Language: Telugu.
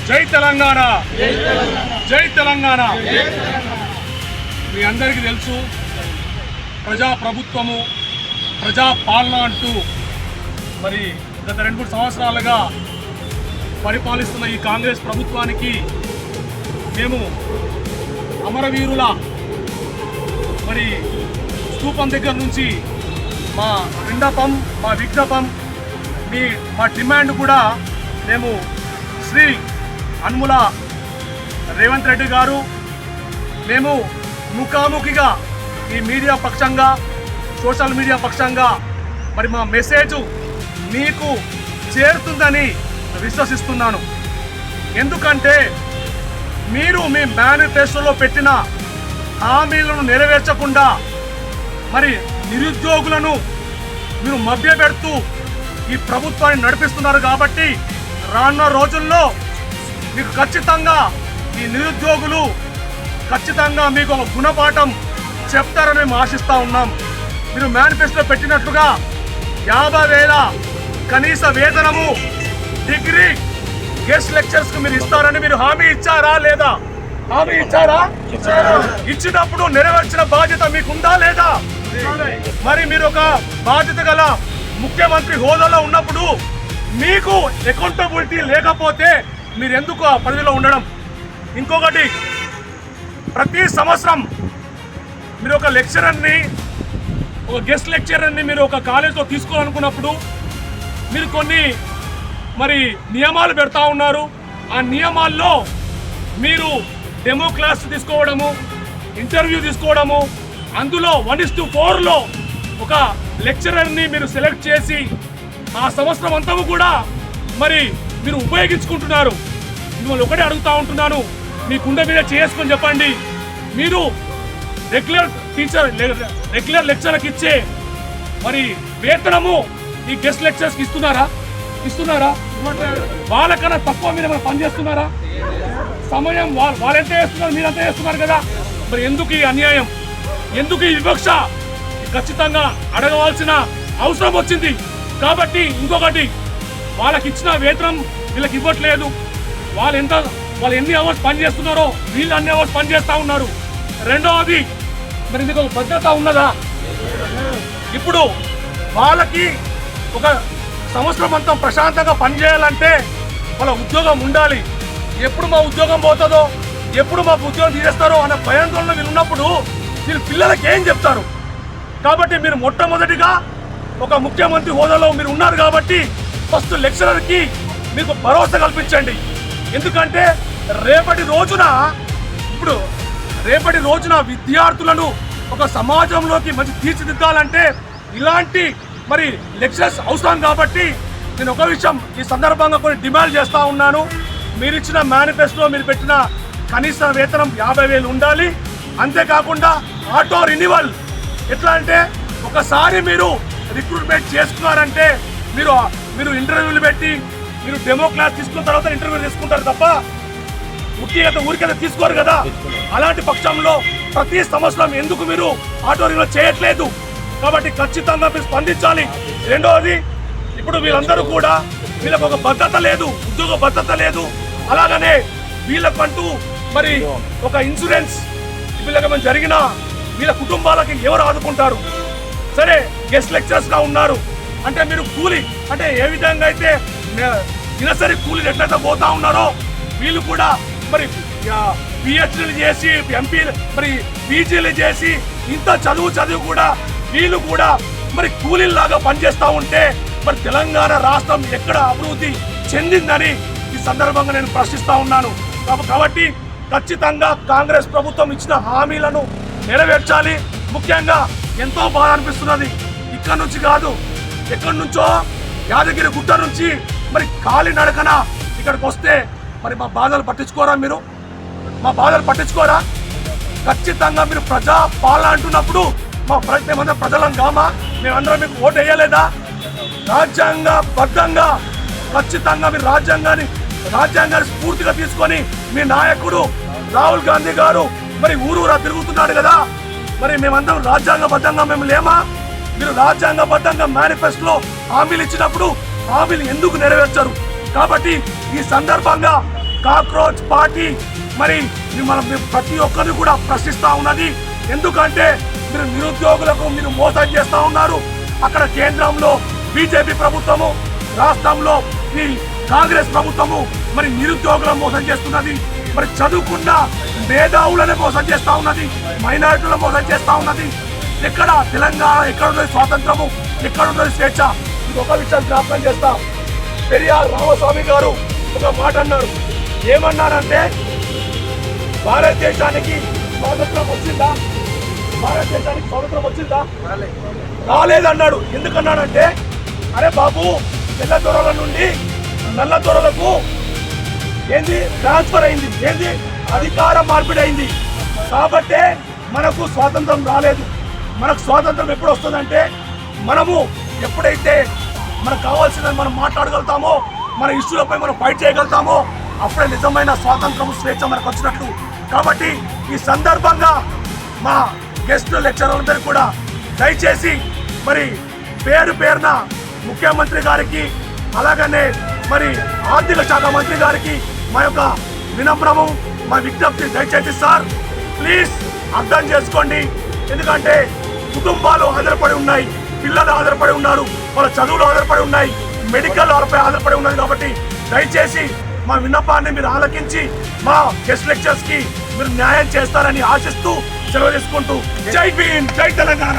జై తెలంగాణ, జై తెలంగాణ. మీ అందరికీ తెలుసు, ప్రజాప్రభుత్వము, ప్రజాపాలన అంటూ మరి గత 2-3 సంవత్సరాలుగా పరిపాలిస్తున్న ఈ కాంగ్రెస్ ప్రభుత్వానికి మేము అమరవీరుల మరి స్తూపం దగ్గర నుంచి మా విన్నపం, మా విజ్ఞపం, మా డిమాండ్ కూడా మేము శ్రీ అనుముల రేవంత్ రెడ్డి గారు మేము ముఖాముఖిగా ఈ మీడియా పక్షంగా, సోషల్ మీడియా పక్షంగా మరి మా మెసేజ్ మీకు చేరుతుందని విశ్వసిస్తున్నాను. ఎందుకంటే మీరు మీ మేనిఫెస్టోలో పెట్టిన హామీలను నెరవేర్చకుండా మరి నిరుద్యోగులను మీరు మభ్యపెడుతూ ఈ ప్రభుత్వాన్ని నడిపిస్తున్నారు. కాబట్టి రానున్న రోజుల్లో మీకు ఖచ్చితంగా ఈ నిరుద్యోగులు ఖచ్చితంగా మీకు ఒక గుణపాఠం చెప్తారని మేము ఆశిస్తూ ఉన్నాం. మీరు మేనిఫెస్టోలో పెట్టినట్లుగా 50,000 కనీస వేతనము, డిగ్రీ గెస్ట్ లెక్చర్స్కి మీరు ఇస్తారని మీరు హామీ ఇచ్చారా లేదా? హామీ ఇచ్చారా? ఇచ్చినప్పుడు నెరవేర్చిన బాధ్యత మీకుందా లేదా? మరి మీరు ఒక బాధ్యత గల ముఖ్యమంత్రి హోదాలో ఉన్నప్పుడు మీకు అకౌంటబిలిటీ లేకపోతే మీరు ఎందుకు ఆ పదవిలో ఉండడం? ఇంకొకటి, ప్రతి సంవత్సరం మీరు ఒక లెక్చరర్ని, ఒక గెస్ట్ లెక్చరర్ని మీరు ఒక కాలేజ్లో తీసుకోవాలనుకున్నప్పుడు మీరు కొన్ని మరి నియమాలు పెడతా ఉన్నారు. ఆ నియమాల్లో మీరు డెమో క్లాస్ తీసుకోవడము, ఇంటర్వ్యూ తీసుకోవడము, అందులో 1:4లో ఒక లెక్చరర్ని మీరు సెలెక్ట్ చేసి ఆ సంవత్సరం అంతా కూడా మరి మీరు ఉపయోగించుకుంటున్నారు. మిమ్మల్ని ఒకటే అడుగుతూ ఉంటున్నాను, మీ కుండ మీద చేసుకొని చెప్పండి, మీరు రెగ్యులర్ లెక్చర్కి ఇచ్చే మరి వేతనము ఈ గెస్ట్ లెక్చర్స్కి ఇస్తున్నారా? వాళ్ళకన్నా తక్కువ మీద మనం పనిచేస్తున్నారా? సమయం వాళ్ళెంత చేస్తున్నారు, మీరంతా చేస్తున్నారు కదా. మరి ఎందుకు ఈ అన్యాయం, ఎందుకు ఈ వివక్ష? ఖచ్చితంగా అడగవలసిన అవసరం వచ్చింది. కాబట్టి ఇంకొకటి, వాళ్ళకి ఇచ్చిన వేతనం వీళ్ళకి ఇవ్వట్లేదు. వాళ్ళు ఎన్ని అవర్స్ పని చేస్తున్నారో వీళ్ళు అన్ని అవర్స్ పని చేస్తూ ఉన్నారు. రెండవది, మరి ఇందుకు భద్రత ఉన్నదా? ఇప్పుడు వాళ్ళకి ఒక సంవత్సరం అంతా ప్రశాంతంగా పనిచేయాలంటే వాళ్ళ ఉద్యోగం ఉండాలి. ఎప్పుడు మా ఉద్యోగం పోతుందో, ఎప్పుడు మాకు ఉద్యోగం తీసేస్తారో అన్న భయాందోళన వీళ్ళు ఉన్నప్పుడు వీళ్ళు పిల్లలకి ఏం చెప్తారు? కాబట్టి మీరు మొట్టమొదటిగా ఒక ముఖ్యమంత్రి హోదాలో మీరు ఉన్నారు కాబట్టి ఫస్ట్ లెక్చరర్కి మీకు భరోసా కల్పించండి. ఎందుకంటే రేపటి రోజున విద్యార్థులను ఒక సమాజంలోకి మంచి తీర్చిదిద్దాలంటే ఇలాంటి మరి లెక్చరర్స్ అవసరం. కాబట్టి నేను ఒక విషయం ఈ సందర్భంగా కొన్ని డిమాండ్ చేస్తూ ఉన్నాను. మీరు ఇచ్చిన మేనిఫెస్టోలో మీరు పెట్టిన కనీస వేతనం 50,000 ఉండాలి. అంతేకాకుండా ఆటో రినివల్, ఎట్లా అంటే ఒకసారి మీరు రిక్రూట్మెంట్ చేసుకున్నారంటే మీరు ఇంటర్వ్యూలు పెట్టి మీరు డెమో క్లాస్ తీసుకున్న తర్వాత ఇంటర్వ్యూ తీసుకుంటారు తప్ప ఊరికైతే తీసుకోరు కదా. అలాంటి పక్షంలో ప్రతి సంవత్సరం ఎందుకు మీరు ఆటో రినివల్ చేయట్లేదు? కాబట్టి ఖచ్చితంగా మీరు స్పందించాలి. రెండవది, ఇప్పుడు వీళ్ళందరూ కూడా వీళ్ళకు ఒక భద్రత లేదు, ఉద్యోగ భద్రత లేదు. అలాగనే వీళ్ళకంటూ మరి ఒక ఇన్సూరెన్స్ వీళ్ళకి జరిగిన వీళ్ళ కుటుంబాలకి ఎవరు ఆదుకుంటారు? సరే, గెస్ట్ లెక్చరర్స్గా ఉన్నారు అంటే మీరు కూలి అంటే ఏ విధంగా అయితే దినసరి కూలీలు ఎట్లయితే పోతా ఉన్నారో వీళ్ళు కూడా మరి పిహెచ్డీలు చేసి ఎంపీ మరి పీజీలు చేసి ఇంత చదువు కూడా వీళ్ళు కూడా మరి కూలీలాగా పనిచేస్తూ ఉంటే మరి తెలంగాణ రాష్ట్రం ఎక్కడ అభివృద్ధి చెందిందని ఈ సందర్భంగా నేను ప్రశ్నిస్తూ ఉన్నాను. కాబట్టి ఖచ్చితంగా కాంగ్రెస్ ప్రభుత్వం ఇచ్చిన హామీలను నెరవేర్చాలి. ముఖ్యంగా ఎంతో బాధ అనిపిస్తున్నది, ఇక్కడ నుంచి కాదు ఎక్కడి నుంచో యాదగిరి గుట్ట నుంచి మరి కాలి నడకన ఇక్కడికి వస్తే మరి మా బాధలు పట్టించుకోరా? మీరు మా బాధలు పట్టించుకోరా? ఖచ్చితంగా మీరు ప్రజా పాలన అంటున్నప్పుడు మేమందరం ప్రజలం కామా? మేమందరం మీకు ఓటు వేయలేదా? రాజ్యాంగబద్ధంగా ఖచ్చితంగా మీరు రాజ్యాంగాన్ని స్ఫూర్తిగా తీసుకొని మీ నాయకుడు రాహుల్ గాంధీ గారు మరి ఊరూరా తిరుగుతున్నాడు కదా. మరి మేమందరం రాజ్యాంగబద్ధంగా మేము లేమా? మీరు రాజ్యాంగబద్ధంగా మేనిఫెస్టోలో హామీలు ఇచ్చినప్పుడు హామీలు ఎందుకు నెరవేర్చరు? కాబట్టి ఈ సందర్భంగా కాక్రోచ్ పార్టీ మరి మనం ప్రతి ఒక్కరిని కూడా ప్రశ్నిస్తా ఉన్నది. ఎందుకంటే మీరు నిరుద్యోగులకు మీరు మోసం చేస్తా ఉన్నారు. అక్కడ కేంద్రంలో బీజేపీ ప్రభుత్వము, రాష్ట్రంలో ఈ కాంగ్రెస్ ప్రభుత్వము మరి నిరుద్యోగులను మోసం చేస్తున్నది. మరి చదువుకున్న మేధావులను మోసం చేస్తా ఉన్నది, మైనారిటీలను మోసం చేస్తా ఉన్నది. ఎక్కడ తెలంగాణ, ఎక్కడ ఉన్నది స్వాతంత్రము, ఎక్కడ ఉన్నది స్వేచ్ఛ? ఇది ఒక విషయం జ్ఞాపకం చేస్తా. పెరియార్ రామస్వామి గారు ఒక మాట అన్నారు. ఏమన్నారంటే భారతదేశానికి స్వాతంత్రం వచ్చిందా? భారతదేశానికి స్వాతంత్రం వచ్చిందా? రాలేదన్నాడు. ఎందుకన్నాడంటే అరే బాబు, తెల్ల దొరల నుండి నల్ల దొరలకు ఏంది ట్రాన్స్ఫర్ అయింది, ఏంది అధికార మార్పిడి అయింది. కాబట్టే మనకు స్వాతంత్రం రాలేదు. మనకు స్వాతంత్రం ఎప్పుడు వస్తుందంటే మనము ఎప్పుడైతే మనకు కావాల్సిందని మనం మాట్లాడగలుగుతామో, మన ఇష్యూలపై మనం ఫైట్ చేయగలుగుతామో అప్పుడే నిజమైన స్వాతంత్రం, స్వేచ్ఛ మనకు వచ్చినట్లు. కాబట్టి ఈ సందర్భంగా మా గెస్ట్ లెక్చరర్లందరూ కూడా దయచేసి మరి పేరున ముఖ్యమంత్రి గారికి అలాగనే మరి ఆర్థిక శాఖ మంత్రి గారికి మా యొక్క వినమ్రము, మా విజ్ఞప్తి, దయచేసి సార్ ప్లీజ్ అర్థం చేసుకోండి. ఎందుకంటే కుటుంబాలు ఆధారపడి ఉన్నాయి, పిల్లలు ఆధారపడి ఉన్నారు, వాళ్ళ చదువులు ఆధారపడి ఉన్నాయి, మెడికల్ వారిపై ఆధారపడి ఉన్నది. కాబట్టి దయచేసి మా విన్నపాన్ని మీరు ఆలకించి మా గెస్ట్ లెక్చర్స్ కి మీరు న్యాయం చేస్తారని ఆశిస్తూ సెలవు తీసుకుంటూ జై భీమ్, జై తెలంగాణ.